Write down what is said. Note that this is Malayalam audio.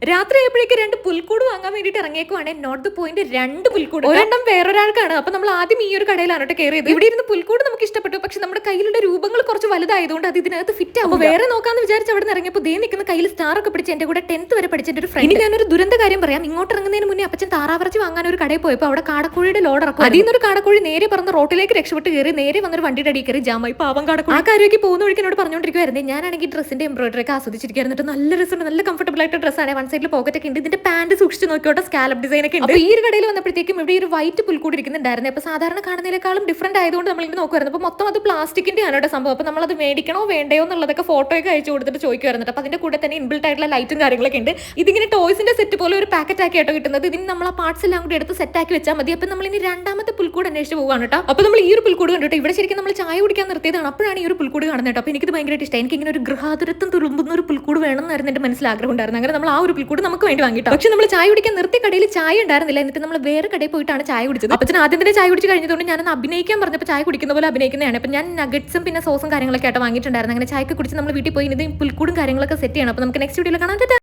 രാത്രി ആയപ്പോഴേക്ക് രണ്ട് പുൽക്കൂട് വാങ്ങാൻ വേണ്ടിയിട്ട് ഇറങ്ങിയേക്കുവാണ്. നോട്ട് ദ പോയിന്റ്, രണ്ട് പുൽക്കൂട്. ഒരെണ്ണം വേറൊരാൾക്കാണ്. അപ്പൊ നമ്മൾ ആദ്യം ഈ ഒരു കടയിലാണ് കയറിയത്. ഇവിടെ ഇരുന്ന് പുൽക്കൂട് നമുക്ക് ഇഷ്ടപ്പെട്ടു. പക്ഷെ നമ്മുടെ കയ്യിലുള്ള രൂപങ്ങൾ കുറച്ച് വലുതായതുകൊണ്ട് അത് ഇതിനകത്ത് ഫിറ്റ് ആവും. വേറെ നോക്കാന്ന് വിചാരിച്ച് അവിടെ നിന്ന് ഇറങ്ങിയപ്പോൾ ദേ നിൽക്കുന്ന കയ്യിൽ സ്റ്റാർ ഒക്കെ പിടിച്ച് എന്റെ കൂടെ 10th വരെ പഠിച്ചിട്ട് ഒരു ഫ്രണ്ട്. ഞാനൊരു ദുരന്ത കാര്യം പറയാം. ഇങ്ങോട്ട് ഇറങ്ങുന്നതിന് മുന്നേ അപ്പച്ചൻ താറാവറച്ചി വാങ്ങാൻ ഒരു കടയിൽ പോയപ്പോൾ അവിടെ കാടക്കോഴിയുടെ ലോഡ് ഇറക്കും. അതിൽ നിന്നൊരു കാടക്കോഴി നേരെ പറന്ന് റോട്ടിലേക്ക് രക്ഷപ്പെട്ട് കയറി നേരെ വന്നൊരു വണ്ടിയുടെ അടിയിൽ കയറി ജാമായി. പാവം കാടക്കോഴി. ആ കാര്യമൊക്കെ പോകുന്ന വഴിക്ക് എന്നോട് പറഞ്ഞുകൊണ്ടിരിക്കുവായിരുന്നു. ഞാനാണെങ്കിൽ ഡ്രസ്സിന്റെ എംബ്രോയിഡറി ഒക്കെ ആസ്വദിച്ചിരിക്കുന്നു. നല്ല രസമുണ്ട്, നല്ല കംഫർട്ടബിൾ ആയിട്ട് ഡ്രസ്സാണ്. വൺ സൈഡിൽ പോക്കറ്റ് ഒക്കെ ഉണ്ട്. ഇതിന്റെ പാന്റ് സൂക്ഷിച്ച് നോക്കിയോട്ടെ, സ്കാലപ്പ് ഡിസൈൻ ഒക്കെ ഉണ്ട്. ഈ ഒരു കടയിൽ വന്നപ്പോഴത്തേക്കും ഇവിടെ ഒരു വൈറ്റ് പുൽക്കൂട് ഇരിക്കുന്നുണ്ടായിരുന്നു. അപ്പൊ സാധാരണ കാണുന്നതിനേക്കാളും ഡിഫറന്റ് ആയതുകൊണ്ട് നമ്മൾ ഇങ്ങനെ നോക്കുമായിരുന്നു. അപ്പൊ മൊത്തം അത് പ്ലാസ്റ്റിക്കിന്റെ ആണ് കേട്ടോ സംഭവം. അപ്പൊ നമ്മളത് മേടിക്കണോ വേണ്ടയോ എന്നുള്ളതൊക്കെ ഫോട്ടോ ഒക്കെ അയച്ചു കൊടുത്തിട്ട് ചോദിക്കുമായിരുന്നു. അപ്പൊ അതിന്റെ കൂടെ തന്നെ ഇൻബിൽട്ട് ആയിട്ടുള്ള ലൈറ്റും കാര്യങ്ങളൊക്കെ ഉണ്ട്. ഇതിങ്ങനെ ടോയ്സിന്റെ സെറ്റ് പോലെ ഒരു പാക്കറ്റ് ആക്കി ആട്ടോ കിട്ടുന്നത്. ഇതിന് നമ്മൾ ആ പാർട്സ് എല്ലാം കൂടി എടുത്ത് സെറ്റ് ആക്കി വെച്ചാൽ മതി. അപ്പൊ നമ്മൾ ഇനി രണ്ടാമത്തെ പുൽക്കൂട് അന്വേഷിച്ച് പോകാണ് കേട്ടോ. അപ്പൊ നമ്മൾ ഈ ഒരു പുൽക്കൂട് കണ്ടിട്ട് ഇവിടെ ശരിക്കും നമ്മൾ ചായ കുടിക്കാൻ നിർത്തിയതാണ്. അപ്പോഴാണ് ഈ ഒരു പുൽക്കൂട് കാണുന്നത് കേട്ടോ. അപ്പൊ എനിക്കിത് ഭയങ്കരമായിട്ട് ഇഷ്ടം. എനിക്ക് ഇങ്ങനെ ഒരു ഗൃഹാതുരത്വം തുളുമ്പുന്ന ഒരു പുൽക്കൂട് വേണമെന്നായിരുന്നു എന്റെ മനസ്സിൽ ആഗ്രഹം ഉണ്ടായിരുന്നു. അങ്ങനെ നമ്മൾ ആ ഒരു പുൽക്കൂട് നമുക്ക് വേണ്ടി വാങ്ങിട്ടോ. പക്ഷെ നമ്മൾ ചായ കുടിക്കാൻ നിർത്തി കടയിൽ ചായ ഉണ്ടായിരുന്നില്ല. എന്നിട്ട് നമ്മൾ വേറെ കടയിൽ പോയിട്ടാണ് ചായ കുടിച്ചത്. അപ്പച്ചൻ ആദ്യം തന്നെ ചായ കുടിച്ച് കഴിഞ്ഞതുകൊണ്ട് ഞാനൊന്ന് അഭിനയിക്കാൻ പറഞ്ഞപ്പോൾ ചായ കുടിക്കുന്ന പോലെ അഭിനയിക്കുന്നതാണ്. അപ്പൊ ഞാൻ നഗറ്റ്സും പിന്നെ സോസും കാര്യങ്ങളൊക്കെ ആയിട്ട് വാങ്ങിയിട്ടുണ്ടായിരുന്നു. അങ്ങനെ ചായക്ക് കുടിച്ച് നമ്മൾ വീട്ടിൽ പോയി ഇത് പുൽക്കൂടും കാര്യങ്ങളൊക്കെ സെറ്റ് ചെയ്യണം. അപ്പൊ നമുക്ക് നെക്സ്റ്റ് വീഡിയോയിൽ കാണാൻ.